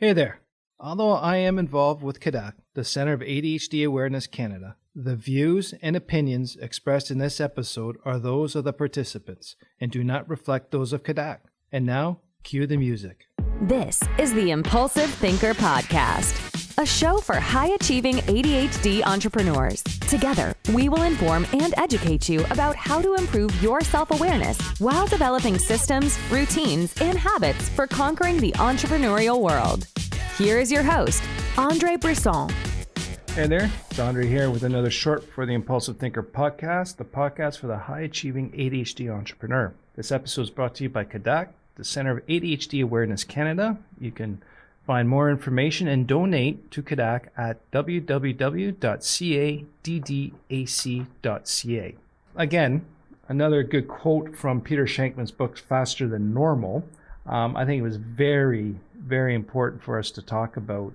Hey there. Although I am involved with CADAC, the Center of ADHD Awareness Canada, the views and opinions expressed in this episode are those of the participants and do not reflect those of CADAC. And now, cue the music. This is the Impulsive Thinker Podcast, a show for high-achieving ADHD entrepreneurs. Together, we will inform and educate you about how to improve your self-awareness while developing systems, routines, and habits for conquering the entrepreneurial world. Here is your host, Andre Brisson. Hey there, it's Andre here with another short for the Impulsive Thinker Podcast, the podcast for the high-achieving ADHD entrepreneur. This episode is brought to you by CADAC, the Center of ADHD Awareness Canada. You can find more information and donate to CADAC at www.caddac.ca. Again, another good quote from Peter Shankman's book, Faster Than Normal. I think it was very, very important for us to talk about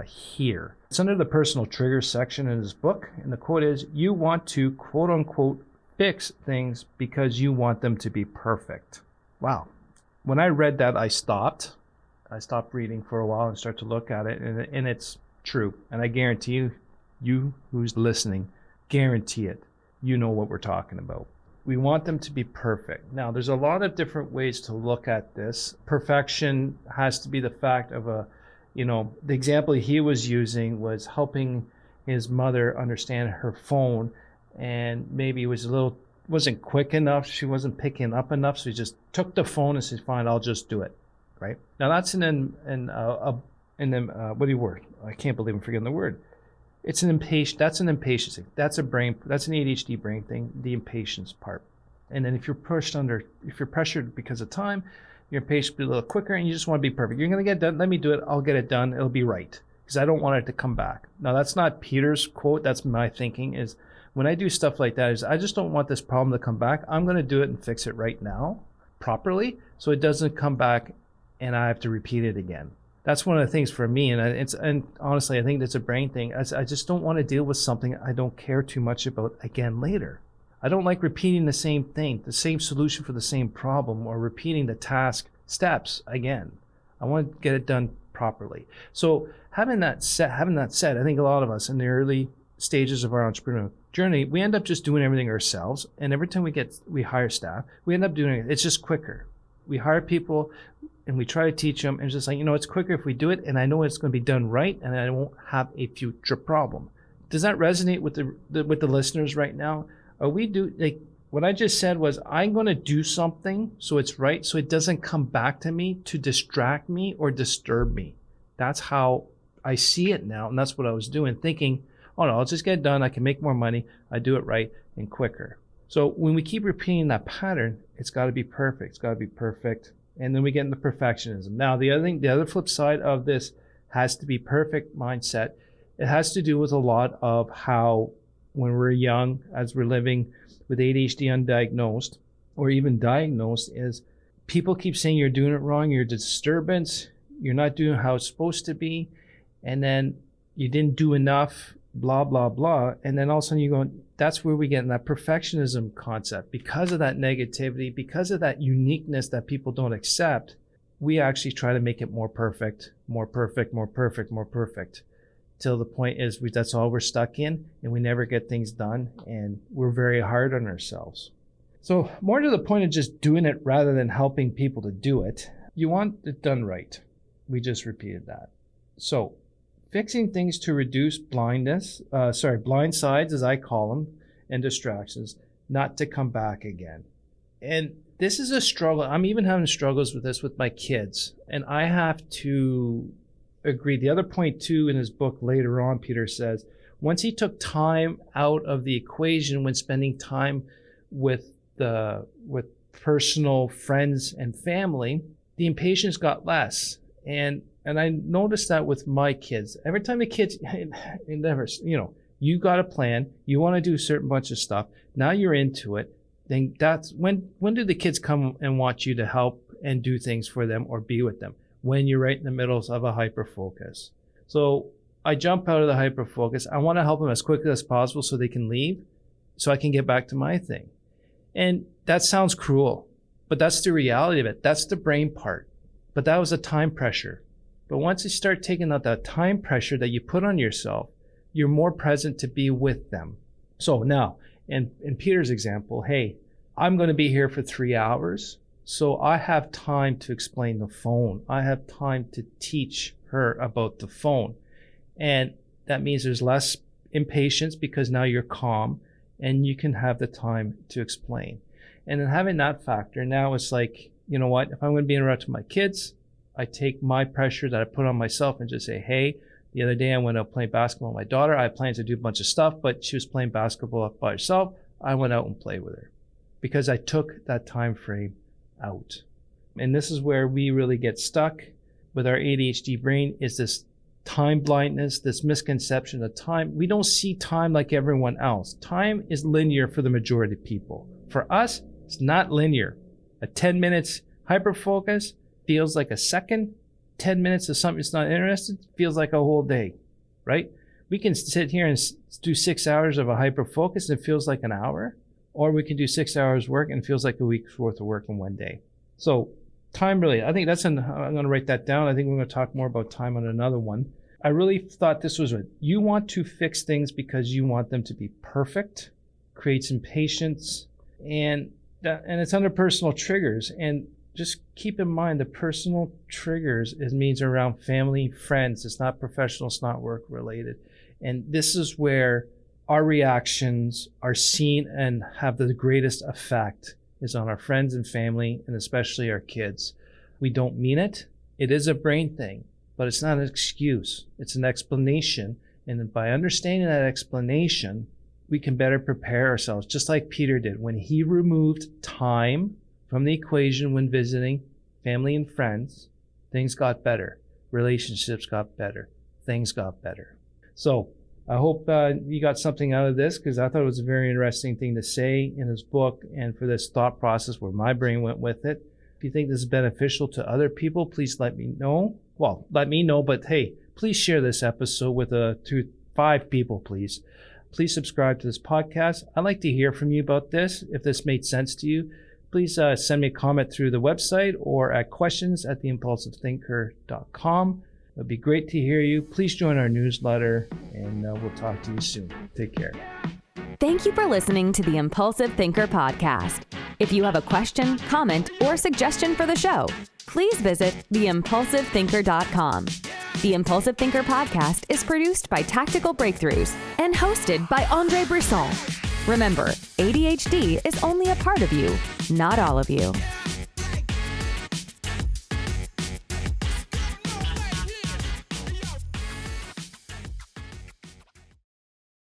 here. It's under the personal triggers section in his book, and the quote is, "You want to, quote unquote, fix things because you want them to be perfect." Wow. When I read that, I stopped reading for a while and started to look at it, and it's true. And I guarantee you who's listening, guarantee it, you know what we're talking about. We want them to be perfect. Now, there's a lot of different ways to look at this. Perfection has to be the fact of the example he was using was helping his mother understand her phone, and maybe it wasn't quick enough. She wasn't picking up enough, so he just took the phone and said, "Fine, I'll just do it." Right? Now that's I can't believe I'm forgetting the word. It's an impatience. That's an impatience thing. That's an ADHD brain thing, the impatience part. And then if you're pressured because of time, you're impatient to be a little quicker and you just want to be perfect. You're going to get it done. Let me do it. I'll get it done. It'll be right. Because I don't want it to come back. Now that's not Peter's quote. That's my thinking is when I do stuff like that is I just don't want this problem to come back. I'm going to do it and fix it right now properly so it doesn't come back and I have to repeat it again. That's one of the things for me, and honestly, I think that's a brain thing. I just don't want to deal with something I don't care too much about again later. I don't like repeating the same thing, the same solution for the same problem, or repeating the task steps again. I want to get it done properly. So having that said, I think a lot of us in the early stages of our entrepreneurial journey, we end up just doing everything ourselves, and every time we hire staff, we end up doing it. It's just quicker. We hire people and we try to teach them, and it's just like, it's quicker if we do it, and I know it's going to be done right, and I won't have a future problem. Does that resonate with the listeners right now? What I just said was, I'm going to do something so it's right, so it doesn't come back to me to distract me or disturb me. That's how I see it now, and that's what I was doing, thinking, oh no, I'll just get it done, I can make more money, I do it right and quicker. So when we keep repeating that pattern, it's got to be perfect. It's got to be perfect. And then we get into perfectionism. Now, the other flip side of this has to be perfect mindset. It has to do with a lot of how when we're young, as we're living with ADHD undiagnosed or even diagnosed, is people keep saying you're doing it wrong, you're a disturbance, you're not doing how it's supposed to be, and then you didn't do enough, blah, blah, blah. And then all of a sudden you go, that's where we get in that perfectionism concept. Because of that negativity, because of that uniqueness that people don't accept, we actually try to make it more perfect, more perfect, more perfect, more perfect. Till the point is that's all we're stuck in, and we never get things done, and we're very hard on ourselves. So more to the point of just doing it rather than helping people to do it, you want it done right. We just repeated that. So fixing things to reduce blind sides, as I call them, and distractions, not to come back again. And this is a struggle. I'm even having struggles with this with my kids. And I have to agree. The other point, too, in his book later on, Peter says, once he took time out of the equation when spending time with personal friends and family, the impatience got less. And I noticed that with my kids. Every time the kids, you got a plan, you want to do a certain bunch of stuff, now you're into it, then that's when do the kids come and want you to help and do things for them or be with them? When you're right in the middle of a hyper-focus. So I jump out of the hyper-focus. I want to help them as quickly as possible so they can leave, so I can get back to my thing. And that sounds cruel, but that's the reality of it. That's the brain part. But that was a time pressure. But once you start taking out that time pressure that you put on yourself, you're more present to be with them. So now, in Peter's example, hey, I'm going to be here for 3 hours. So I have time to explain the phone. I have time to teach her about the phone. And that means there's less impatience because now you're calm and you can have the time to explain. And then having that factor, now it's like, you know what, if I'm going to be interrupted with my kids, I take my pressure that I put on myself and just say, hey, the other day I went out playing basketball with my daughter. I had planned to do a bunch of stuff, but she was playing basketball by herself. I went out and played with her because I took that time frame out. And this is where we really get stuck with our ADHD brain, is this time blindness, this misconception of time. We don't see time like everyone else. Time is linear for the majority of people. For us, it's not linear. A 10 minutes hyperfocus feels like a second. 10 minutes of something that's not interested feels like a whole day, right? We can sit here and do 6 hours of a hyperfocus and it feels like an hour. Or we can do 6 hours work and it feels like a week's worth of work in one day. So time really, I think I'm going to write that down. I think we're going to talk more about time on another one. I really thought this was you want to fix things because you want them to be perfect, creates impatience, and it's under personal triggers. And just keep in mind the personal triggers means around family, friends. It's not professional, it's not work related. And this is where our reactions are seen and have the greatest effect, is on our friends and family, and especially our kids. We don't mean it. It is a brain thing, but it's not an excuse. It's an explanation. And by understanding that explanation, we can better prepare ourselves, just like Peter did. When he removed time from the equation when visiting family and friends, things got better. Relationships got better. Things got better. So I hope you got something out of this, because I thought it was a very interesting thing to say in his book, and for this thought process where my brain went with it. If you think this is beneficial to other people, please let me know. Well, let me know, but hey, please share this episode with 5 people, please. Please subscribe to this podcast. I'd like to hear from you about this. If this made sense to you, please send me a comment through the website or at questions@theimpulsivethinker.com. It'd be great to hear you. Please join our newsletter, and we'll talk to you soon. Take care. Thank you for listening to the Impulsive Thinker podcast. If you have a question, comment, or suggestion for the show, please visit theimpulsivethinker.com. The Impulsive Thinker podcast is produced by Tactical Breakthroughs and hosted by Andre Brisson. Remember, ADHD is only a part of you, not all of you.